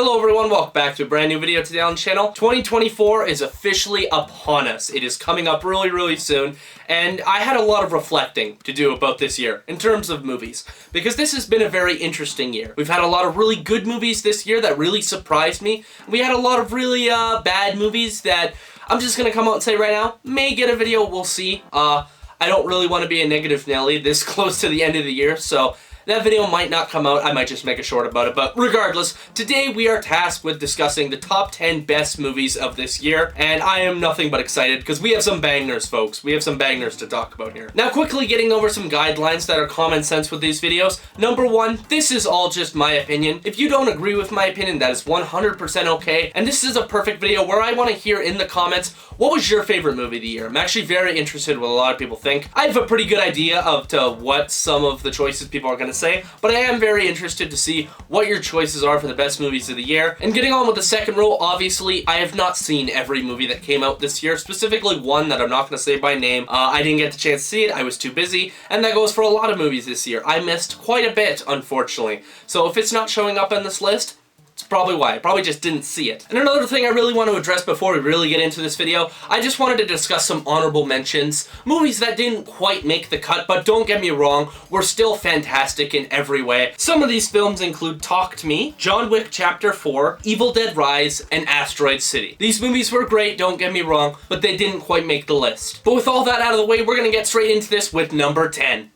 Hello everyone, welcome back to a brand new video today on the channel. 2024 is officially upon us. It is coming up really soon, and I had a lot of reflecting to do about this year in terms of movies, because this has been a very interesting year. We've had a lot of really good movies this year that really surprised me. We had a lot of really bad movies that I'm just gonna come out and say right now, may get a video, we'll see. I don't really want to be a negative Nelly this close to the end of the year, so that video might not come out, I might just make a short about it, but regardless, today we are tasked with discussing the top 10 best movies of this year, and I am nothing but excited because we have some bangers, folks. We have some bangers to talk about here. Now, quickly getting over some guidelines that are common sense with these videos. Number one, this is all just my opinion. If you don't agree with my opinion, that is 100% okay, and this is a perfect video where I want to hear in the comments, what was your favorite movie of the year? I'm actually very interested in what a lot of people think. I have a pretty good idea of what some of the choices people are going to say, but I am very interested to see what your choices are for the best movies of the year. And getting on with the second rule, obviously, I have not seen every movie that came out this year, specifically one that I'm not going to say by name. I didn't get the chance to see it, I was too busy, and that goes for a lot of movies this year. I missed quite a bit, unfortunately. So if it's not showing up on this list, it's probably why. I probably just didn't see it. And another thing I really want to address before we really get into this video, I just wanted to discuss some honorable mentions. Movies that didn't quite make the cut, but don't get me wrong, were still fantastic in every way. Some of these films include Talk to Me, John Wick Chapter 4, Evil Dead Rise, and Asteroid City. These movies were great, don't get me wrong, but they didn't quite make the list. But with all that out of the way, we're gonna get straight into this with number 10.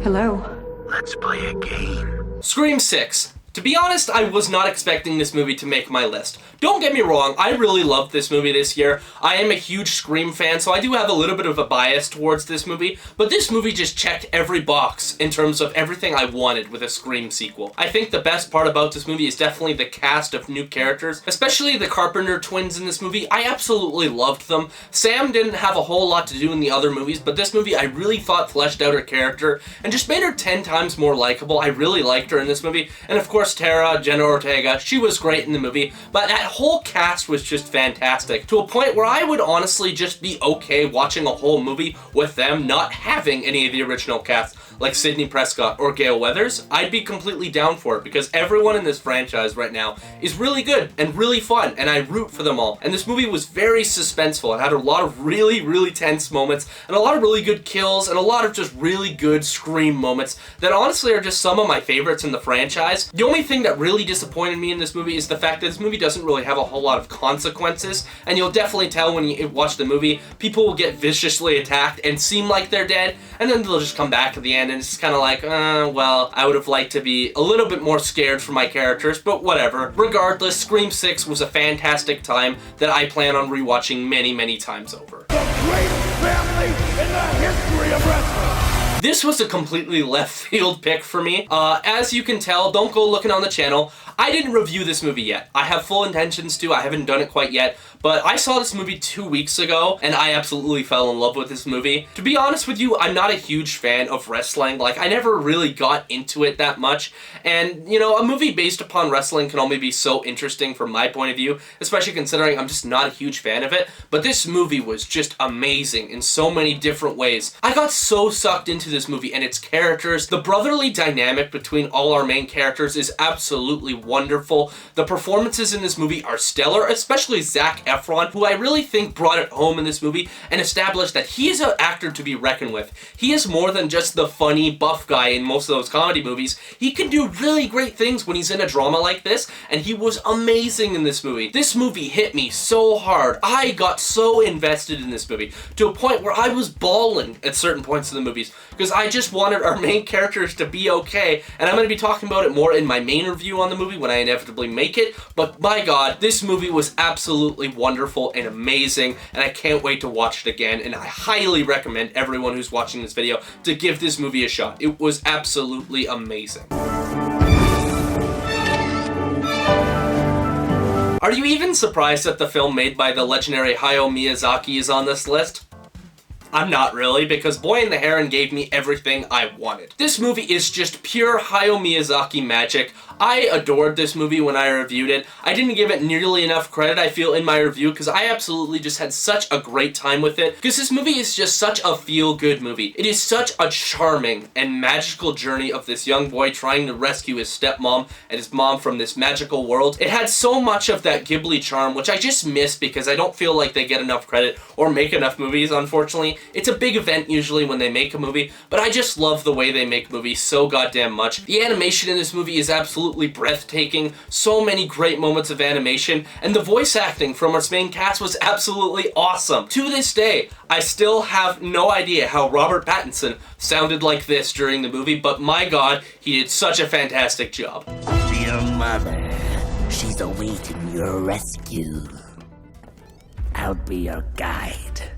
Hello. Let's play a game. Scream 6. To be honest, I was not expecting this movie to make my list. Don't get me wrong, I really loved this movie this year. I am a huge Scream fan, so I do have a little bit of a bias towards this movie, but this movie just checked every box in terms of everything I wanted with a Scream sequel. I think the best part about this movie is definitely the cast of new characters, especially the Carpenter twins in this movie. I absolutely loved them. Sam didn't have a whole lot to do in the other movies, but this movie I really thought fleshed out her character and just made her 10 times more likable. I really liked her in this movie, and of course Tara, Jenna Ortega, she was great in the movie, but that whole cast was just fantastic, to a point where I would honestly just be okay watching a whole movie with them not having any of the original cast, like Sidney Prescott or Gale Weathers. I'd be completely down for it, because everyone in this franchise right now is really good and really fun, and I root for them all. And this movie was very suspenseful. It had a lot of really tense moments, and a lot of really good kills, and a lot of just really good Scream moments that honestly are just some of my favorites in the franchise. The only thing that really disappointed me in this movie is the fact that this movie doesn't really have a whole lot of consequences, and you'll definitely tell when you watch the movie, people will get viciously attacked and seem like they're dead, and then they'll just come back at the end, and it's kind of like, well, I would have liked to be a little bit more scared for my characters, but whatever. Regardless, Scream 6 was a fantastic time that I plan on rewatching many times over. The greatest family in the history of wrestling. This was a completely left field pick for me. As you can tell, don't go looking on the channel, I didn't review this movie yet. I have full intentions to, I haven't done it quite yet, but I saw this movie 2 weeks ago, and I absolutely fell in love with this movie. To be honest with you, I'm not a huge fan of wrestling. Like, I never really got into it that much, and, you know, a movie based upon wrestling can only be so interesting from my point of view, especially considering I'm just not a huge fan of it, but this movie was just amazing in so many different ways. I got so sucked into this movie and its characters. The brotherly dynamic between all our main characters is absolutely wonderful. The performances in this movie are stellar, especially Zac Efron, who I really think brought it home in this movie and established that he is an actor to be reckoned with. He is more than just the funny, buff guy in most of those comedy movies. He can do really great things when he's in a drama like this, and he was amazing in this movie. This movie hit me so hard. I got so invested in this movie, to a point where I was bawling at certain points in the movies, because I just wanted our main characters to be okay, and I'm going to be talking about it more in my main review on the movie when I inevitably make it, but my god, this movie was absolutely wonderful and amazing, and I can't wait to watch it again, and I highly recommend everyone who's watching this video to give this movie a shot. It was absolutely amazing. Are you even surprised that the film made by the legendary Hayao Miyazaki is on this list? I'm not really, because Boy and the Heron gave me everything I wanted. This movie is just pure Hayao Miyazaki magic. I adored this movie when I reviewed it. I didn't give it nearly enough credit, I feel, in my review, because I absolutely just had such a great time with it, because this movie is just such a feel-good movie. It is such a charming and magical journey of this young boy trying to rescue his stepmom and his mom from this magical world. It had so much of that Ghibli charm, which I just miss because I don't feel like they get enough credit or make enough movies, unfortunately. It's a big event usually when they make a movie, but I just love the way they make movies so goddamn much. The animation in this movie is absolutely breathtaking, so many great moments of animation, and the voice acting from its main cast was absolutely awesome. To this day, I still have no idea how Robert Pattinson sounded like this during the movie, but my god, he did such a fantastic job. Your mother, she's awaiting your rescue. I'll be your guide.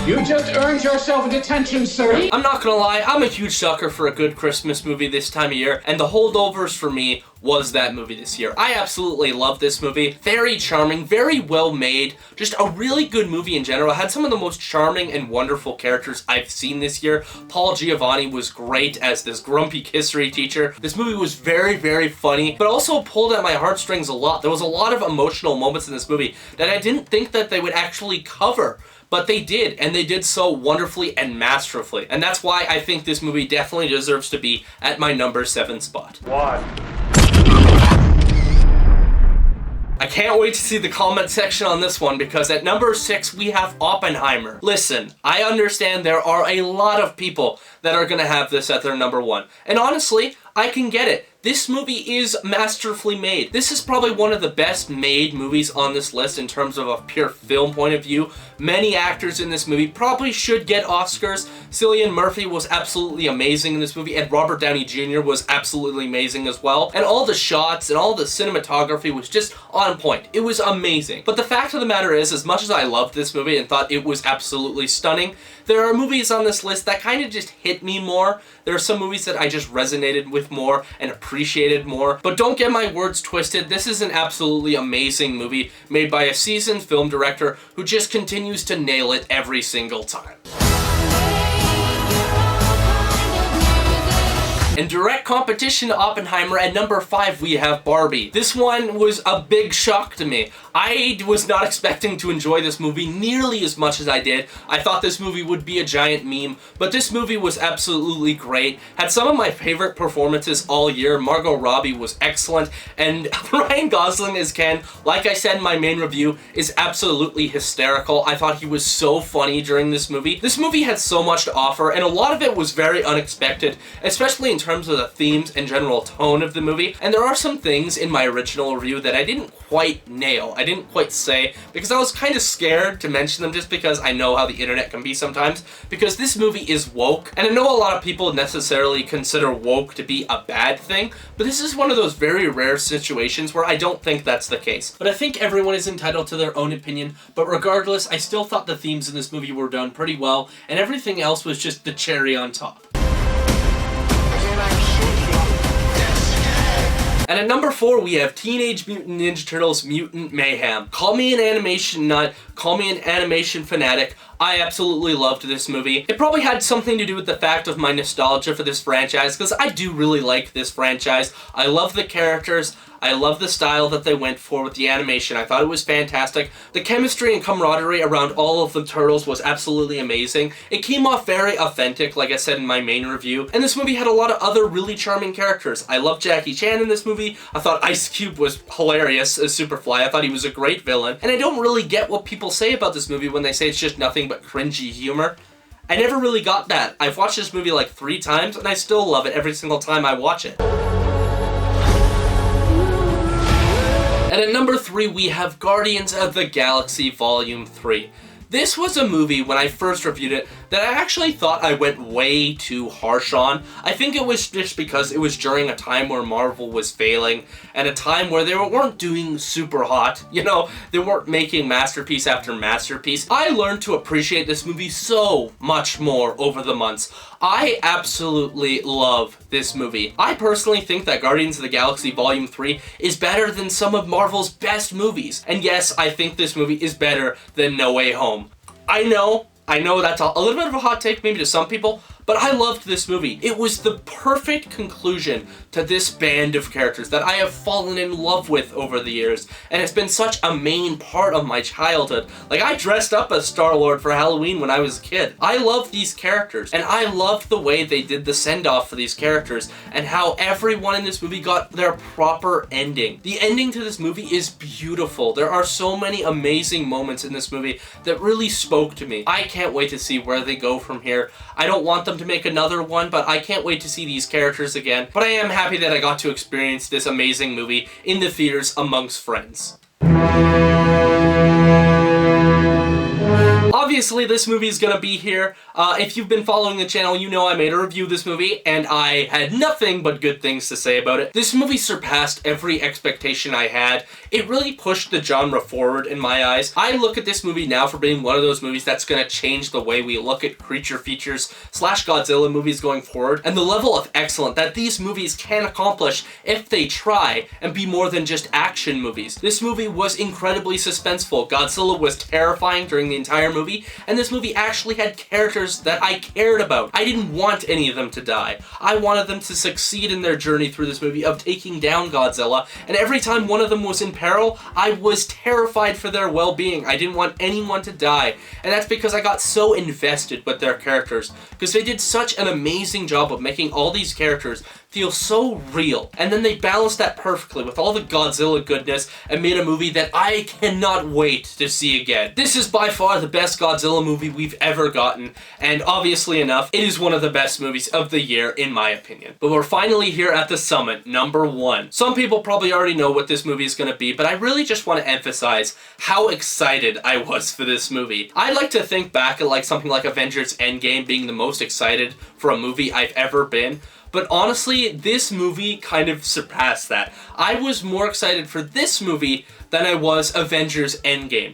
You just earned yourself a detention, sir. I'm not gonna lie, I'm a huge sucker for a good Christmas movie this time of year, and The Holdovers for me was that movie this year. I absolutely love this movie. Very charming, very well made, just a really good movie in general. It had some of the most charming and wonderful characters I've seen this year. Paul Giamatti was great as this grumpy history teacher. This movie was very, very funny, but also pulled at my heartstrings a lot. There was a lot of emotional moments in this movie that I didn't think that they would actually cover. But they did, and they did so wonderfully and masterfully. And that's why I think this movie definitely deserves to be at my number 7 spot. What? I can't wait to see the comment section on this one, because at number 6 we have Oppenheimer. Listen, I understand there are a lot of people that are gonna have this at their number 1. And honestly, I can get it. This movie is masterfully made. This is probably one of the best made movies on this list in terms of a pure film point of view. Many actors in this movie probably should get Oscars. Cillian Murphy was absolutely amazing in this movie, and Robert Downey Jr. was absolutely amazing as well. And all the shots and all the cinematography was just on point. It was amazing. But the fact of the matter is, as much as I loved this movie and thought it was absolutely stunning, there are movies on this list that kind of just hit me more. There are some movies that I just resonated with more and appreciated more. But don't get my words twisted, this is an absolutely amazing movie made by a seasoned film director who just continues to nail it every single time. In direct competition to Oppenheimer, at number 5 we have Barbie. This one was a big shock to me. I was not expecting to enjoy this movie nearly as much as I did. I thought this movie would be a giant meme, but this movie was absolutely great. Had some of my favorite performances all year. Margot Robbie was excellent, and Ryan Gosling as Ken, like I said in my main review, is absolutely hysterical. I thought he was so funny during this movie. This movie had so much to offer, and a lot of it was very unexpected, especially in terms of the themes and general tone of the movie. And there are some things in my original review that I didn't quite nail. I didn't quite say, because I was kind of scared to mention them, just because I know how the internet can be sometimes, because this movie is woke, and I know a lot of people necessarily consider woke to be a bad thing, but this is one of those very rare situations where I don't think that's the case. But I think everyone is entitled to their own opinion, but regardless, I still thought the themes in this movie were done pretty well, and everything else was just the cherry on top. And at number 4, we have Teenage Mutant Ninja Turtles Mutant Mayhem. Call me an animation nut, call me an animation fanatic, I absolutely loved this movie. It probably had something to do with the fact of my nostalgia for this franchise, because I do really like this franchise. I love the characters, I love the style that they went for with the animation. I thought it was fantastic. The chemistry and camaraderie around all of the turtles was absolutely amazing. It came off very authentic, like I said in my main review, and this movie had a lot of other really charming characters. I love Jackie Chan in this movie. I thought Ice Cube was hilarious as Superfly. I thought he was a great villain, and I don't really get what people say about this movie when they say it's just nothing but cringy humor. I never really got that. I've watched this movie like 3 times, and I still love it every single time I watch it. And at number 3, we have Guardians of the Galaxy Volume 3. This was a movie, when I first reviewed it, that I actually thought I went way too harsh on. I think it was just because it was during a time where Marvel was failing, and a time where they weren't doing super hot. You know, they weren't making masterpiece after masterpiece. I learned to appreciate this movie so much more over the months. I absolutely love this movie. I personally think that Guardians of the Galaxy Volume 3 is better than some of Marvel's best movies. And yes, I think this movie is better than No Way Home. I know that's a little bit of a hot take maybe to some people, but I loved this movie. It was the perfect conclusion to this band of characters that I have fallen in love with over the years, and it's been such a main part of my childhood. Like, I dressed up as Star-Lord for Halloween when I was a kid. I love these characters, and I loved the way they did the send-off for these characters, and how everyone in this movie got their proper ending. The ending to this movie is beautiful. There are so many amazing moments in this movie that really spoke to me. I can't wait to see where they go from here. I don't want them to make another one, but I can't wait to see these characters again. But I am happy that I got to experience this amazing movie in the theaters amongst friends. Obviously, this movie is gonna be here. If you've been following the channel, you know I made a review of this movie, and I had nothing but good things to say about it. This movie surpassed every expectation I had. It really pushed the genre forward in my eyes. I look at this movie now for being one of those movies that's gonna change the way we look at creature features / Godzilla movies going forward, and the level of excellence that these movies can accomplish if they try and be more than just action movies. This movie was incredibly suspenseful. Godzilla was terrifying during the entire movie, and this movie actually had characters that I cared about. I didn't want any of them to die. I wanted them to succeed in their journey through this movie of taking down Godzilla, and every time one of them was in peril, I was terrified for their well-being. I didn't want anyone to die, and that's because I got so invested with their characters, because they did such an amazing job of making all these characters feel so real, and then they balanced that perfectly with all the Godzilla goodness and made a movie that I cannot wait to see again. This is by far the best Godzilla movie we've ever gotten, and obviously enough, it is one of the best movies of the year in my opinion. But we're finally here at the summit, #1. Some people probably already know what this movie is going to be, but I really just want to emphasize how excited I was for this movie. I'd like to think back at like something like Avengers Endgame being the most excited for a movie I've ever been, but honestly, this movie kind of surpassed that. I was more excited for this movie than I was Avengers Endgame.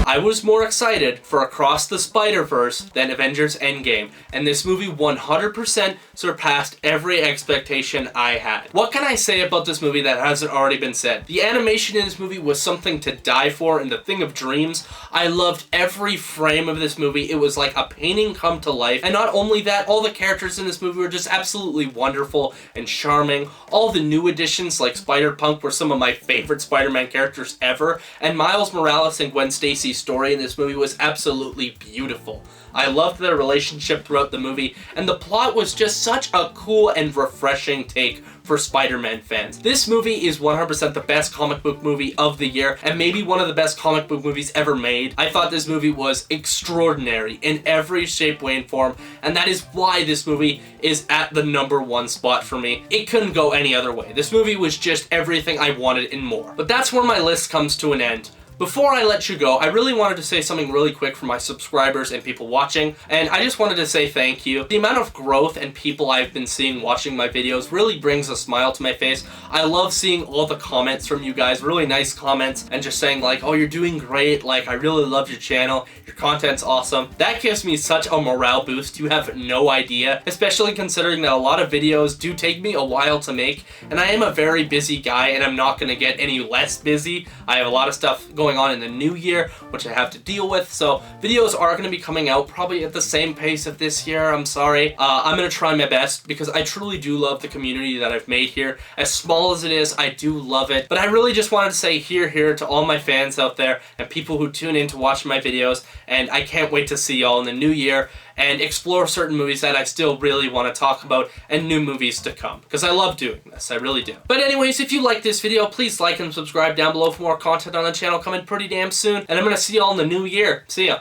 I was more excited for Across the Spider-Verse than Avengers Endgame, and this movie 100% surpassed every expectation I had. What can I say about this movie that hasn't already been said? The animation in this movie was something to die for and the thing of dreams. I loved every frame of this movie. It was like a painting come to life, and not only that, all the characters in this movie were just absolutely wonderful and charming. All the new additions like Spider-Punk were some of my favorite Spider-Man characters ever, and Miles Morales and Gwen Stacy's story in this movie was absolutely beautiful. I loved their relationship throughout the movie, and the plot was just such a cool and refreshing take for Spider-Man fans. This movie is 100% the best comic book movie of the year, and maybe one of the best comic book movies ever made. I thought this movie was extraordinary in every shape, way, and form, and that is why this movie is at the #1 spot for me. It couldn't go any other way. This movie was just everything I wanted and more. But that's where my list comes to an end. Before I let you go, I really wanted to say something really quick for my subscribers and people watching, and I just wanted to say thank you. The amount of growth and people I've been seeing watching my videos really brings a smile to my face. I love seeing all the comments from you guys, really nice comments, and just saying like, oh, you're doing great, like, I really love your channel, your content's awesome. That gives me such a morale boost, you have no idea, especially considering that a lot of videos do take me a while to make, and I am a very busy guy, and I'm not gonna get any less busy. I have a lot of stuff going on in the new year, which I have to deal with, so videos are going to be coming out probably at the same pace of this year. I'm sorry. I'm going to try my best because I truly do love the community that I've made here. As small as it is, I do love it, but I really just wanted to say here to all my fans out there and people who tune in to watch my videos, and I can't wait to see y'all in the new year and explore certain movies that I still really want to talk about and new movies to come, because I love doing this, I really do. But anyways, if you like this video, please like and subscribe down below for more content on the channel coming pretty damn soon, and I'm going to see y'all in the new year. See ya.